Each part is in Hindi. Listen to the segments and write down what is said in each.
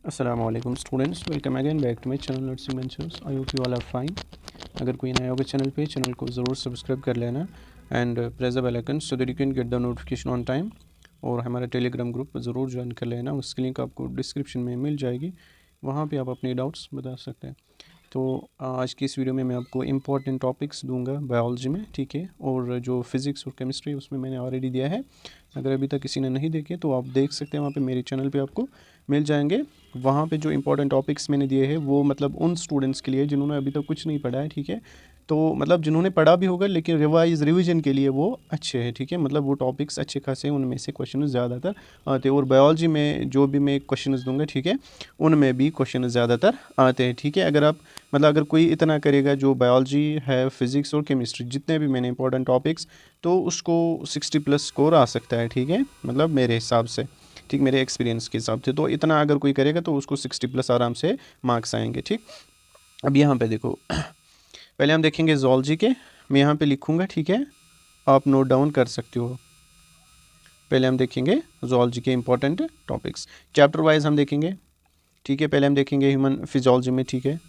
अस्सलाम वालेकुम students, welcome again back to my channel nursing ventures. I hope you all are fine. अगर कोई नया होगा चैनल को ज़रूर सब्सक्राइब कर लेना and press the bell icon so that you can get the notification on time. और हमारा टेलीग्राम ग्रुप ज़रूर ज्वाइन कर लेना, उसकी लिंक आपको डिस्क्रिप्शन में मिल जाएगी, वहाँ पे आप अपने डाउट्स बता सकते हैं। तो आज की इस वीडियो में मैं आपको इम्पॉर्टेंट टॉपिक्स दूंगा बायोलॉजी में, ठीक है। और जो फिज़िक्स और केमिस्ट्री उसमें मैंने ऑलरेडी दिया है, अगर अभी तक किसी ने नहीं देखे तो आप देख सकते हैं, वहाँ पे मेरे चैनल पे आपको मिल जाएंगे। वहाँ पे जो इंपॉर्टेंट टॉपिक्स मैंने दिए हैं वो मतलब उन स्टूडेंट्स के लिए जिन्होंने अभी तक कुछ नहीं पढ़ा है, ठीक है। तो मतलब जिन्होंने पढ़ा भी होगा लेकिन रिवीजन के लिए वो अच्छे हैं, ठीक है। मतलब वो टॉपिक्स अच्छे खासे हैं, उनमें से क्वेश्चन ज़्यादातर आते हैं। और बायोलॉजी में जो भी मैं क्वेश्चन दूंगा, ठीक है, उनमें भी क्वेश्चन ज़्यादातर आते हैं, ठीक है। अगर आप मतलब अगर कोई इतना करेगा जो बायोलॉजी है, फिज़िक्स और केमिस्ट्री जितने भी मैंने इंपॉर्टेंट टॉपिक्स, तो उसको 60+ स्कोर आ सकता है, ठीक है। मतलब मेरे हिसाब से, ठीक, मेरे एक्सपीरियंस के हिसाब से तो इतना अगर कोई करेगा तो उसको 60+ आराम से मार्क्स आएंगे, ठीक। अब यहाँ पे देखो, पहले हम देखेंगे ज़ूलॉजी के। मैं यहाँ पे लिखूँगा, ठीक है, आप नोट डाउन कर सकते हो। पहले हम देखेंगे ज़ूलॉजी के इंपॉर्टेंट टॉपिक्स, चैप्टर वाइज हम देखेंगे, ठीक है। पहले हम देखेंगे ह्यूमन फिजियोलॉजी में, ठीक है।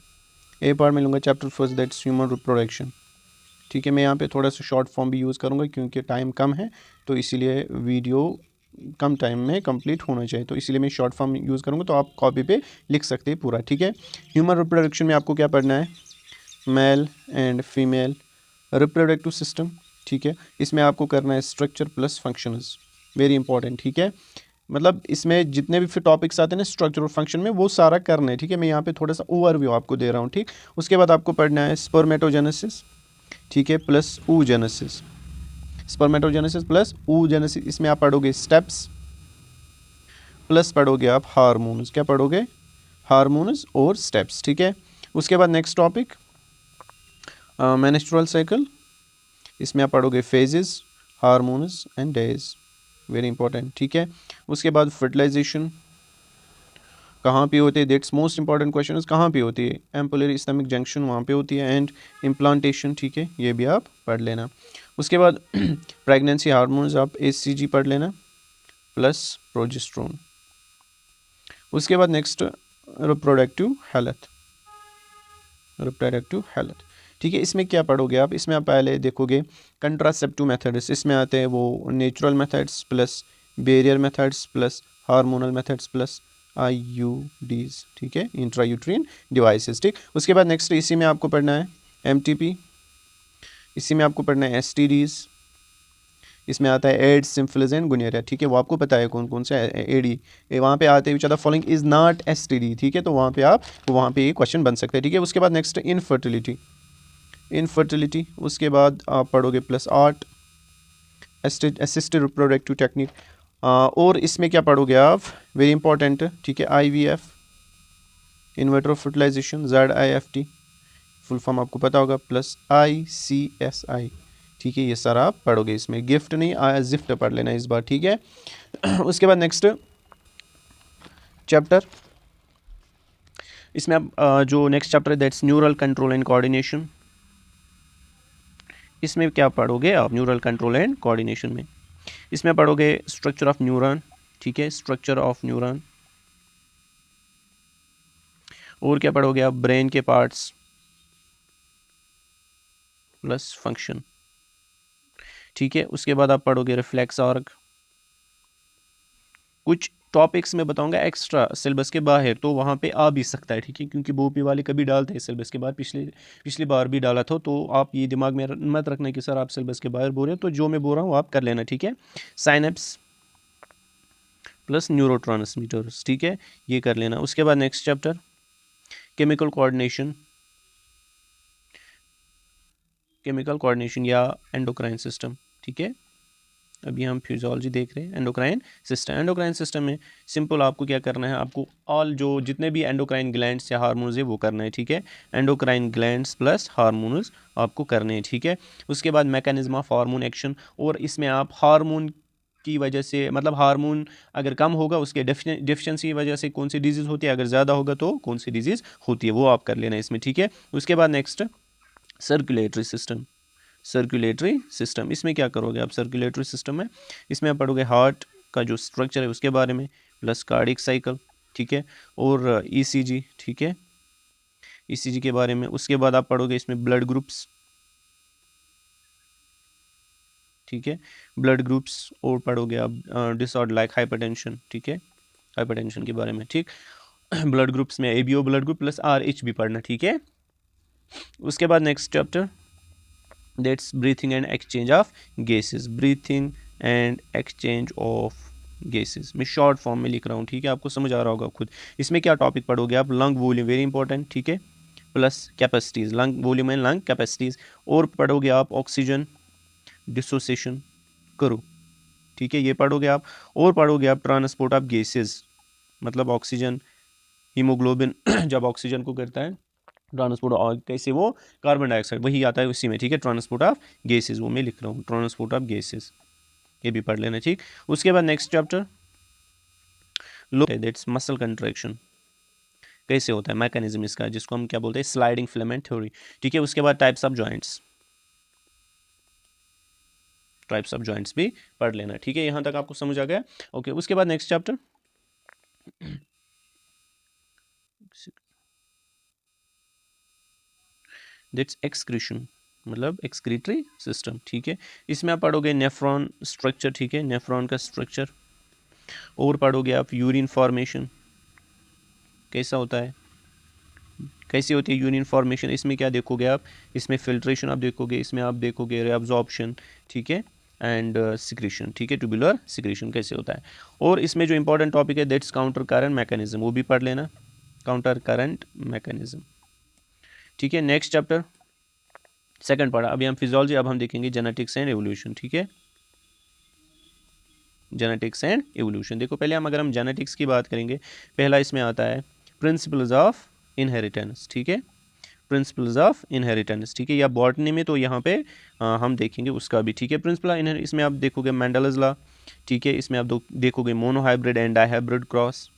ए पार्ट में लूँगा chapter first, that's human reproduction, ठीक है। मैं यहाँ पे थोड़ा सा शॉर्ट फॉर्म भी यूज़ करूँगा क्योंकि टाइम कम है, तो इसीलिए वीडियो कम टाइम में कंप्लीट होना चाहिए, तो इसीलिए मैं शॉर्ट फॉर्म यूज़ करूँगा। तो आप कॉपी पे लिख सकते हैं पूरा, ठीक है। ह्यूमन रिप्रोडक्शन में आपको क्या पढ़ना है, male and female reproductive system, ठीक है। इसमें आपको करना है structure plus functions, very important, ठीक है। मतलब इसमें जितने भी फिर टॉपिक्स आते हैं ना स्ट्रक्चर और फंक्शन में, वो सारा करना है, ठीक है। मैं यहाँ पे थोड़ा सा ओवरव्यू आपको दे रहा हूँ, ठीक। उसके बाद आपको पढ़ना है स्पर्मेटोजेनेसिस, ठीक है, plus oogenesis। Spermatogenesis plus oogenesis, इसमें आप पढ़ोगे स्टेप्स, प्लस पढ़ोगे आप हार्मोन्स। क्या पढ़ोगे, हार्मोन्स और स्टेप्स, ठीक है। उसके बाद नेक्स्ट टॉपिक मेंस्ट्रुअल साइकिल, इसमें आप पढ़ोगे phases, hormones and days, very important, ठीक है। उसके बाद फर्टिलाइजेशन कहाँ पे होते हैं, दैट्स मोस्ट इंपॉर्टेंट क्वेश्चन, कहाँ पे होती है, एम्पुलरी इस्लामिक जंक्शन वहाँ पे होती है, एंड इम्प्लांटेशन, ठीक है, ये भी आप पढ़ लेना। उसके बाद प्रेगनेंसी हार्मोन्स आप HCG पढ़ लेना प्लस प्रोजेस्टेरोन। उसके बाद नेक्स्ट रिप्रोडक्टिव हेल्थ, ठीक है। इसमें क्या पढ़ोगे आप, इसमें आप पहले देखोगे कंट्रासेप्टिव मेथड्स, इसमें आते हैं वो natural methods plus barrier methods plus hormonal methods plus IUDs, ठीक है, इंट्रायूट्रीन डिवाइसेस, ठीक। उसके बाद नेक्स्ट इसी में आपको पढ़ना है MTP, इसी में आपको पढ़ना है STDs, इसमें आता है एड्स, सिम्फिलिस एंड गुनियरिया, ठीक है। वो आपको पता है कौन कौन से एडी, वहाँ पे आते हैं which are the following is not STD, ठीक है। तो वहाँ पे आप वहाँ पे ये क्वेश्चन बन सकते हैं, ठीक है। उसके बाद नेक्स्ट इनफर्टिलिटी, उसके बाद आप पढ़ोगे plus art assisted reproductive technique, और इसमें क्या पढ़ोगे आप, वेरी इंपॉर्टेंट, ठीक है, IVF, inverter fertilization, ZIFT, full form आपको पता होगा, प्लस ICSI, ठीक है। ये सारा आप पढ़ोगे, इसमें गिफ्ट नहीं आया, जिफ्ट पढ़ लेना इस बार, ठीक है। उसके बाद नेक्स्ट चैप्टर, इसमें आप जो नेक्स्ट चैप्टर है that's neural control and coordination, इसमें क्या पढ़ोगे आप, न्यूरल कंट्रोल एंड कोऑर्डिनेशन में इसमें पढ़ोगे स्ट्रक्चर ऑफ न्यूरॉन, ठीक है, स्ट्रक्चर ऑफ न्यूरॉन। और क्या पढ़ोगे आप, ब्रेन के पार्ट्स प्लस फंक्शन, ठीक है। उसके बाद आप पढ़ोगे रिफ्लेक्स आर्क। कुछ टॉपिक्स में बताऊंगा एक्स्ट्रा सिलेबस के बाहर, तो वहाँ पे आ भी सकता है, ठीक है, क्योंकि बोपी वाले कभी डालते हैं सिलेबस के बाहर, पिछली बार भी डाला था। तो आप ये दिमाग में मत रखना कि सर आप सिलेबस के बाहर बोल रहे हो, तो जो मैं बोल रहा हूँ आप कर लेना, ठीक है। साइनेप्स प्लस न्यूरोट्रांसमीटर्स, ठीक है, ये कर लेना। उसके बाद नेक्स्ट चैप्टर केमिकल कोऑर्डिनेशन या एंडोक्राइन सिस्टम, ठीक है। अभी हम फिजियोलॉजी देख रहे हैं, एंडोक्राइन सिस्टम में सिंपल आपको क्या करना है, आपको ऑल जो जितने भी एंडोक्राइन ग्लैंड्स या हार्मोन्स है वो करना है, ठीक है। एंडोक्राइन ग्लैंड्स प्लस हार्मोन्स आपको करने हैं, ठीक है। उसके बाद मैकेनिज्म ऑफ हार्मोन एक्शन, और इसमें आप हार्मोन की वजह से, मतलब हार्मोन अगर कम होगा उसके डिफिशिएंसी की वजह से कौन सी डिजीज़ होती है, अगर ज़्यादा होगा तो कौन सी डिजीज़ होती है, वो आप कर लेना इसमें, ठीक है। उसके बाद नेक्स्ट सर्कुलेटरी सिस्टम, इसमें क्या करोगे आप सर्कुलेटरी सिस्टम में, इसमें आप पढ़ोगे हार्ट का जो स्ट्रक्चर है उसके बारे में, प्लस कार्डियक साइकिल, ठीक है, और ईसीजी, ठीक है, ईसीजी के बारे में। उसके बाद आप पढ़ोगे इसमें ब्लड ग्रुप्स, ठीक है, ब्लड ग्रुप्स, और पढ़ोगे आप डिसऑर्डर लाइक हाइपरटेंशन, ठीक है, हाइपरटेंशन के बारे में, ठीक। ब्लड ग्रुप्स में ABO blood group plus RH भी पढ़ना, ठीक है। उसके बाद next chapter that's breathing and exchange of gases, breathing and exchange of gases. मैं शॉर्ट फॉर्म में लिख रहा हूँ, ठीक है, आपको समझ आ रहा होगा खुद। इसमें क्या टॉपिक पढ़ोगे आप, लंग वॉल्यूम, वेरी इंपॉर्टेंट, ठीक है, plus capacities, lung volume and lung capacities. और पढ़ोगे आप ऑक्सीजन डिसोसिएशन करो, ठीक है, ये पढ़ोगे आप। और पढ़ोगे आप ट्रांसपोर्ट ऑफ गैसेस, मतलब ऑक्सीजन, हीमोग्लोबिन जब ऑक्सीजन को करता है ट्रांसपोर्ट, और कैसे वो कार्बन डाइऑक्साइड, वही आता है उसी में, ठीक है, ट्रांसपोर्ट ऑफ गैसेस, वो मैं लिख रहा हूँ, ट्रांसपोर्ट ऑफ गैसेस, ये भी पढ़ लेना, ठीक। उसके बाद next chapter low that's muscle contraction, कैसे होता है मैकेनिज्म इसका, जिसको हम क्या बोलते हैं, स्लाइडिंग फिलामेंट थ्योरी, ठीक है। उसके बाद types of joints, types of joints भी पढ़ लेना, ठीक है, यहाँ तक आपको समझ आ गया, ओके। उसके बाद नेक्स्ट चैप्टर दैट्स एक्सक्रीशन, मतलब एक्सक्रीटरी सिस्टम, ठीक है। इसमें आप पढ़ोगे नेफ्रॉन स्ट्रक्चर, ठीक है, नेफ्रॉन का स्ट्रक्चर। और पढ़ोगे आप यूरिन फॉर्मेशन, कैसा होता है, कैसी होती है यूरिन फॉर्मेशन, इसमें क्या देखोगे आप, इसमें फिल्ट्रेशन आप देखोगे, इसमें आप देखोगे रेअब्जॉर्प्शन, ठीक है, एंड सिक्रीशन, ठीक है, ट्यूबुलर सिक्रीशन कैसे होता है। और इसमें जो इंपॉर्टेंट टॉपिक है दैट्स काउंटर करंट मैकेनिज्म, वो भी पढ़ लेना, काउंटर करंट मैकेनिज्म, ठीक है। नेक्स्ट चैप्टर सेकंड पढ़ा, अभी हम फिजियोलॉजी, अब हम देखेंगे जेनेटिक्स एंड एवोल्यूशन, ठीक है, जेनेटिक्स एंड एवोल्यूशन। देखो पहले हम, अगर हम जेनेटिक्स की बात करेंगे, पहला इसमें आता है प्रिंसिपल्स ऑफ इनहेरिटेंस, ठीक है, प्रिंसिपल्स ऑफ इनहेरिटेंस, ठीक है, या बॉटनी में तो यहाँ पे हम देखेंगे उसका भी, ठीक है, प्रिंसिपल इसमें आप देखोगे मेंडलस लॉ, ठीक है, इसमें आप देखोगे मोनोहाइब्रिड एंड डाइहाइब्रिड क्रॉस,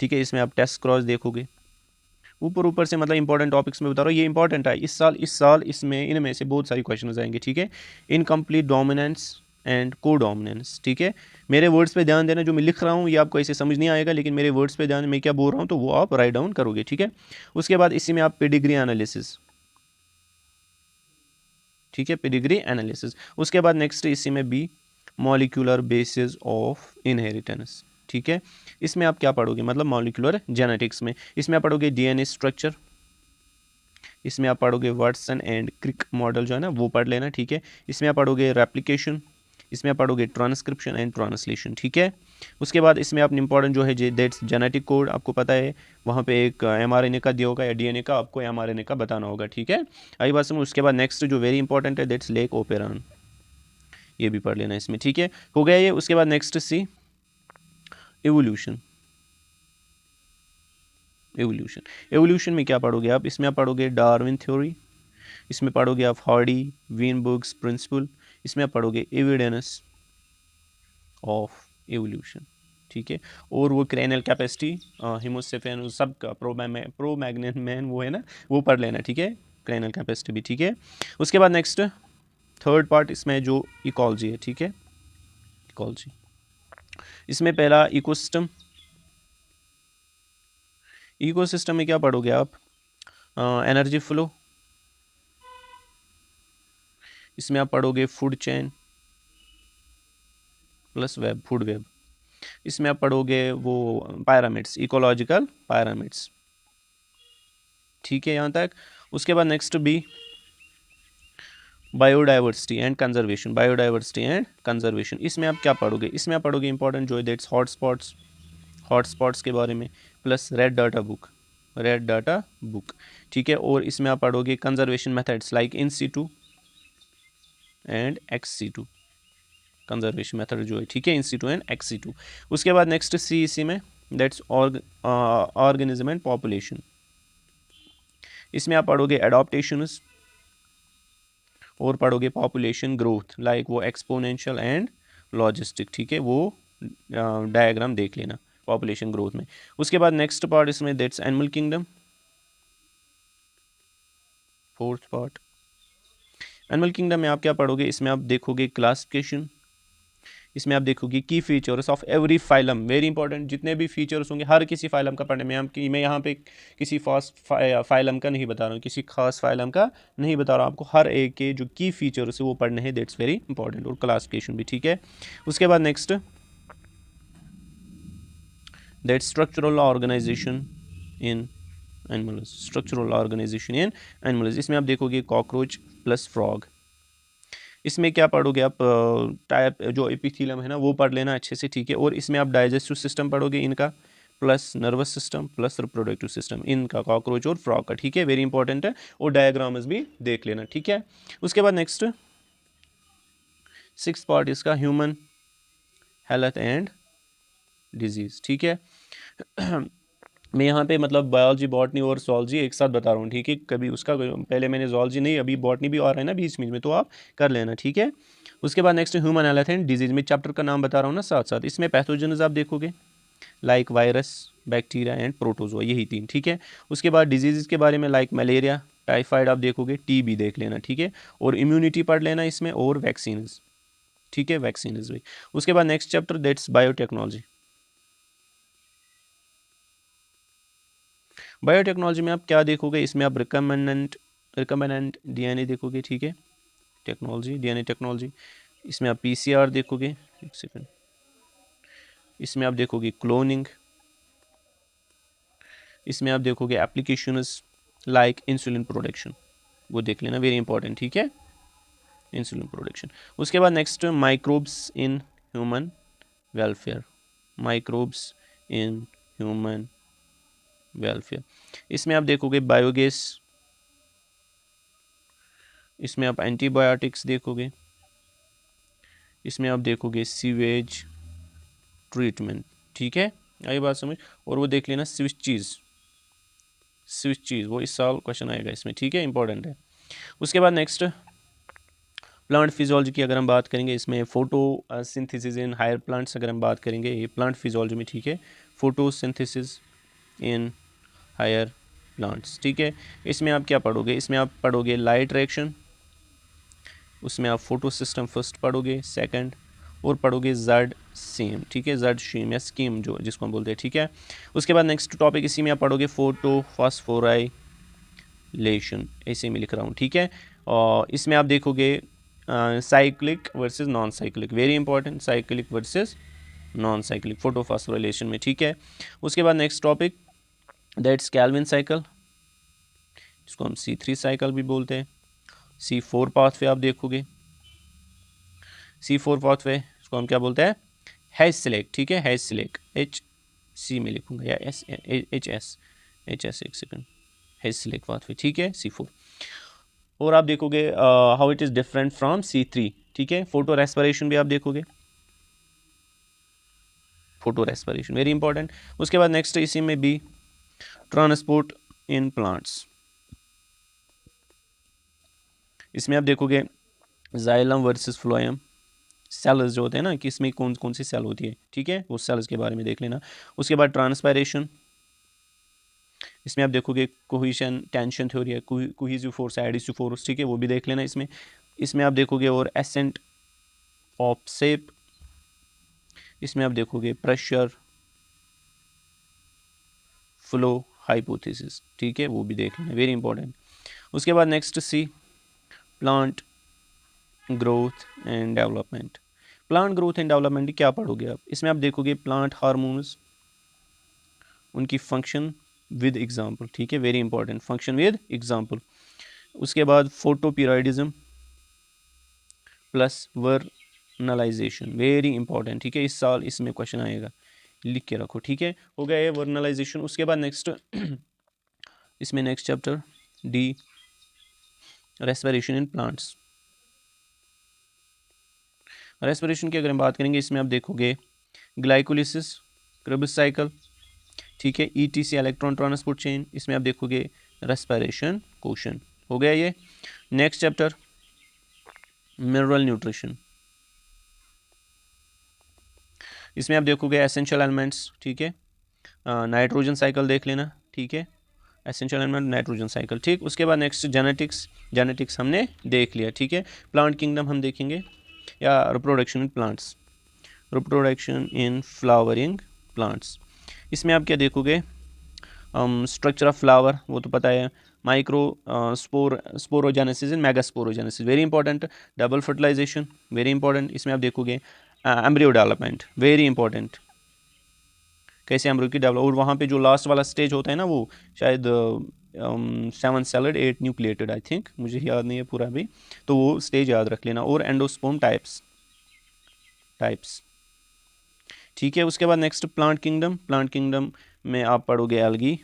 ठीक है, इसमें आप टेस्ट क्रॉस देखोगे। ऊपर ऊपर से मतलब इंपॉर्टेंट टॉपिक्स में बता रहा हूँ, ये इंपॉर्टेंट है इस साल इसमें, इनमें से बहुत सारी क्वेश्चन आएंगे, ठीक है। इनकम्प्लीट डोमिनेंस एंड को डोमिनेंस, ठीक है, मेरे वर्ड्स पे ध्यान देना, जो मैं लिख रहा हूँ ये आपको ऐसे समझ नहीं आएगा, लेकिन मेरे वर्ड्स पे ध्यान, मैं क्या बोल रहा हूँ तो वो आप राइट डाउन करोगे, ठीक है। उसके बाद इसी में आप पेडिग्री एनालिसिस, ठीक है, पेडिग्री एनालिसिस। उसके बाद नेक्स्ट इसी में B molecular basis of inheritance, ठीक है, इसमें आप क्या पढ़ोगे, मतलब मॉलिक्यूलर जेनेटिक्स में, इसमें आप पढ़ोगे डीएनए स्ट्रक्चर, इसमें आप पढ़ोगे वाटसन एंड क्रिक मॉडल जो है ना वो पढ़ लेना, ठीक है। इसमें आप पढ़ोगे रेप्लिकेशन, इसमें आप पढ़ोगे ट्रांसक्रिप्शन एंड ट्रांसलेशन, ठीक है। उसके बाद इसमें आप इंपॉर्टेंट जो है दैट्स जेनेटिक कोड, आपको पता है वहाँ पे एक एमआरएनए का दिया होगा या डीएनए का, आपको एमआरएनए का बताना होगा, ठीक है, आई बात समझ। उसके बाद नेक्स्ट जो वेरी इंपॉर्टेंट है दैट्स लेक ओपेरॉन, ये भी पढ़ लेना इसमें, ठीक है, हो गया ये। उसके बाद नेक्स्ट सी एवोल्यूशन, एवोल्यूशन, एवोल्यूशन में क्या पढ़ोगे आप, इसमें आप पढ़ोगे डार्विन थ्योरी, इसमें पढ़ोगे आप हार्डी वीनबर्ग्स प्रिंसिपल, इसमें आप पढ़ोगे एविडेंस ऑफ एवोल्यूशन, ठीक है। और वो क्रेनियल कैपेसिटी हिमोसेफेन सब का प्रोमैग्नेन मैन वो है ना, वो पढ़ लेना, ठीक है, क्रेनियल कैपेसिटी भी, ठीक है। उसके बाद नेक्स्ट थर्ड पार्ट इसमें जो इकोलॉजी है, ठीक है, इकोलॉजी, इसमें पहला इकोसिस्टम, इकोसिस्टम में क्या पढ़ोगे आप, एनर्जी फ्लो, इसमें आप पढ़ोगे food chain plus web, food web, इसमें आप पढ़ोगे वो पायरामिड्स, इकोलॉजिकल पायरामिड्स, ठीक है यहाँ तक। उसके बाद next B biodiversity and conservation, biodiversity and conservation, इसमें आप क्या पढ़ोगे, इसमें आप पढ़ोगे इंपॉर्टेंट जो है दैट्स हॉटस्पॉट्स, हॉटस्पॉट्स के बारे में, plus red data book, red data book, ठीक है। और इसमें आप पढ़ोगे conservation methods like in situ and ex situ, conservation method जो है, ठीक है, in situ and ex situ. उसके बाद नेक्स्ट सी इसी में दैट्स ऑर्गेनिज्म एंड पॉपुलेशन, इसमें आप पढ़ोगे एडॉप्टेशंस और पढ़ोगे पॉपुलेशन ग्रोथ लाइक वो एक्सपोनेंशियल एंड लॉजिस्टिक, ठीक है, वो डायग्राम देख लेना पॉपुलेशन ग्रोथ में। उसके बाद नेक्स्ट पार्ट इसमें that's animal kingdom, fourth part animal kingdom में आप क्या पढ़ोगे, इसमें आप देखोगे क्लासिफिकेशन, इसमें आप देखोगे की features of every phylum, very important, जितने भी फीचर्स होंगे हर किसी फाइलम का पढ़ने में मैं यहाँ पे किसी खास फाइलम का नहीं बता रहा हूँ, किसी खास फाइलम का नहीं बता रहा हूँ आपको, हर एक के जो की फीचर्स है वो पढ़ने हैं, दैट्स वेरी इंपॉर्टेंट, और क्लासिफिकेशन भी, ठीक है। उसके बाद next that structural organisation in animals, structural organisation in animals, इसमें आप देखोगे कॉकरोच प्लस फ्रॉग, इसमें क्या पढ़ोगे आप, टाइप जो एपिथेलियम है ना वो पढ़ लेना अच्छे से, ठीक है। और इसमें आप डाइजेस्टिव सिस्टम पढ़ोगे इनका, plus nervous system plus reproductive system इनका, कॉकरोच और फ्रॉग का, ठीक है, वेरी इंपॉर्टेंट है, और डायग्राम्स भी देख लेना, ठीक है। उसके बाद नेक्स्ट 6th पार्ट इसका ह्यूमन हेल्थ एंड डिजीज, ठीक है। मैं यहाँ पे मतलब बायोलॉजी, बॉटनी और zoology एक साथ बता रहा हूँ, ठीक है, कभी उसका पहले मैंने zoology नहीं, अभी बॉटनी भी आ रहा है ना बीच में, तो आप कर लेना, ठीक है। उसके बाद next human health and disease में चैप्टर का नाम बता रहा हूँ ना साथ साथ, इसमें पैथोजेन्स आप देखोगे like virus, bacteria and protozoa, यही 3, ठीक है। उसके बाद डिजीज़ के बारे में लाइक मलेरिया, टाइफाइड आप देखोगे, टीबी देख लेना, ठीक है, और इम्यूनिटी पढ़ लेना इसमें, और वैक्सीन, ठीक है, वैक्सीन भी। उसके बाद next chapter that's biotechnology, biotechnology में आप क्या देखोगे, इसमें आप रिकम्बिनेंट डीएनए देखोगे, ठीक है, टेक्नोलॉजी, डीएनए टेक्नोलॉजी, इसमें आप पीसीआर देखोगे, एक सेकंड, इसमें आप देखोगे क्लोनिंग, इसमें आप देखोगे एप्लीकेशंस लाइक इंसुलिन प्रोडक्शन, वो देख लेना, वेरी इंपॉर्टेंट, ठीक है, इंसुलिन प्रोडक्शन। उसके बाद next microbes in human welfare, microbes in human welfare, इसमें आप देखोगे बायोगैस, इसमें आप एंटीबायोटिक्स देखोगे, इसमें आप देखोगे सीवेज ट्रीटमेंट, ठीक है, आई बात समझ। और वो देख लेना स्विच चीज़, वो इस साल क्वेश्चन आएगा इसमें, ठीक है, इंपॉर्टेंट है। उसके बाद नेक्स्ट प्लांट फिजियोलॉजी की अगर हम बात करेंगे, इसमें photosynthesis in higher plants अगर हम बात करेंगे, ये प्लांट फिजियोलॉजी में, ठीक है, photosynthesis in higher plants, ठीक है। इसमें आप क्या पढ़ोगे, इसमें आप पढ़ोगे लाइट रिएक्शन, उसमें आप फोटो सिस्टम फर्स्ट पढ़ोगे, सेकंड, और पढ़ोगे जड सेम, ठीक है, जड शेम या स्कीम जो जिसको हम बोलते हैं, ठीक है। उसके बाद नेक्स्ट टॉपिक इसी में आप पढ़ोगे फोटो फास्फोराइलेशन, ऐसे में लिख रहा हूँ, ठीक है। और इसमें आप देखोगे cyclic versus non cyclic, very important, cyclic versus non cyclic photo phosphorylation में, ठीक है। उसके बाद next topic that's Calvin cycle, जिसको हम C3 साइकिल भी बोलते हैं। C4 पाथवे आप देखोगे, C4 पाथवे इसको हम क्या बोलते हैं, हैज सिलेक, ठीक है, हैज सिलेक, HC में लिखूंगा या HS, एक सेकंड, हैज सिलेक पाथवे, ठीक है, C4। और आप देखोगे how it is different from C3, ठीक है। फोटो रेस्पिरेशन भी आप देखोगे, फोटो रेस्पिरेशन वेरी इंपॉर्टेंट। उसके बाद नेक्स्ट इसी में भी ट्रांसपोर्ट इन प्लांट्स, इसमें आप देखोगे जाइलम वर्सेस फ्लोएम, सेल्स जो होते हैं ना कि इसमें कौन कौन सी सेल होती है, ठीक है, वो सेल्स के बारे में देख लेना। उसके बाद ट्रांसपायरेशन, इसमें आप देखोगे कोहेशन टेंशन थ्योरी है, कोहेसिव फोर्स, एडिसिव फोर्स, ठीक है, वो भी देख लेना इसमें। इसमें आप देखोगे और एसेंट ऑफ शेप, इसमें आप देखोगे प्रेशर फ्लो हाइपोथेसिस, ठीक है, वो भी देख लेना, वेरी इंपॉर्टेंट। उसके बाद next C plant growth and development, plant growth and development क्या पढ़ोगे आप, इसमें आप देखोगे प्लांट हार्मोन्स, उनकी फंक्शन विद एग्जांपल, ठीक है, very important, function with example. उसके बाद photoperiodism plus vernalisation, very important, ठीक है, इस साल इसमें क्वेश्चन आएगा, लिख के रखो, ठीक है, हो गया ये वर्नलाइजेशन। उसके बाद नेक्स्ट इसमें next chapter D respiration in plants, respiration की अगर हम बात करेंगे, इसमें आप देखोगे ग्लाइकोलिसिस, क्रेब्स साइकिल, ठीक है, ETC इलेक्ट्रॉन ट्रांसपोर्ट चेन, इसमें आप देखोगे रेस्पिरेशन क्वेश्चन, हो गया ये। नेक्स्ट चैप्टर मिनरल न्यूट्रिशन, इसमें आप देखोगे एसेंशियल एलिमेंट्स, ठीक है, नाइट्रोजन साइकिल देख लेना, ठीक है, एसेंशियल एलिमेंट नाइट्रोजन साइकिल, ठीक। उसके बाद नेक्स्ट जेनेटिक्स हमने देख लिया, ठीक है। प्लांट किंगडम हम देखेंगे या reproduction in plants, reproduction in flowering plants. इसमें आप क्या देखोगे, स्ट्रक्चर ऑफ फ्लावर वो तो पता है, microsporogenesis and megasporogenesis very important, double fertilization very important. इसमें आप देखोगे एम्ब्रियो डेवलपमेंट वेरी इंपॉर्टेंट, कैसे एम्ब्रियो की डेवलप, और वहाँ पे जो लास्ट वाला स्टेज होता है ना वो शायद 7 सेलेड 8 न्यूक्लिएटेड, आई थिंक, मुझे याद नहीं है पूरा अभी, तो वो स्टेज याद रख लेना। और एंडोस्पर्म टाइप्स, ठीक है। उसके बाद नेक्स्ट प्लांट किंगडम में आप पढ़ोगे एल्गी,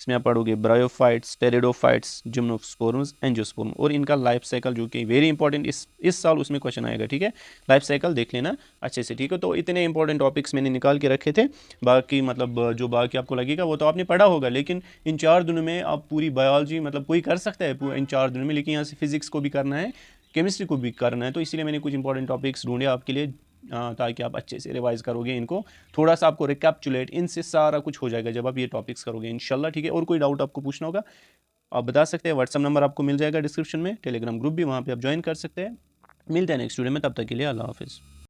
इसमें आप पढ़ोगे ब्रायोफाइट्स, टेरिडोफाइट्स, जिम्नोस्पोर्म्स, एंजियोस्पोर्म, और इनका लाइफ साइकिल जो कि वेरी इंपॉर्टेंट, इस साल उसमें क्वेश्चन आएगा, ठीक है। लाइफ साइकिल देख लेना अच्छे से, ठीक है। तो इतने इंपॉर्टेंट टॉपिक्स मैंने निकाल के रखे थे, बाकी मतलब जो बाकी आपको लगेगा वो तो आपने पढ़ा होगा, लेकिन इन 4 दिनों में आप पूरी बायोलॉजी मतलब कोई कर सकता है इन 4 दिनों में, लेकिन यहाँ से फिजिक्स को भी करना है, केमिस्ट्री को भी करना है, तो इसीलिए मैंने कुछ इंपॉर्टेंट टॉपिक्स ढूंढे आपके लिए, ताकि आप अच्छे से रिवाइज करोगे इनको, थोड़ा सा आपको रिकैप्चुलेट, इनसे सारा कुछ हो जाएगा जब आप ये टॉपिक्स करोगे इंशाल्लाह, ठीक है। और कोई डाउट आपको पूछना होगा आप बता सकते हैं, व्हाट्सअप नंबर आपको मिल जाएगा डिस्क्रिप्शन में, टेलीग्राम ग्रुप भी वहाँ पे आप ज्वाइन कर सकते हैं। मिलते हैं नेक्स्ट वीडियो में, तब तक के लिए अल्लाह हाफिज़।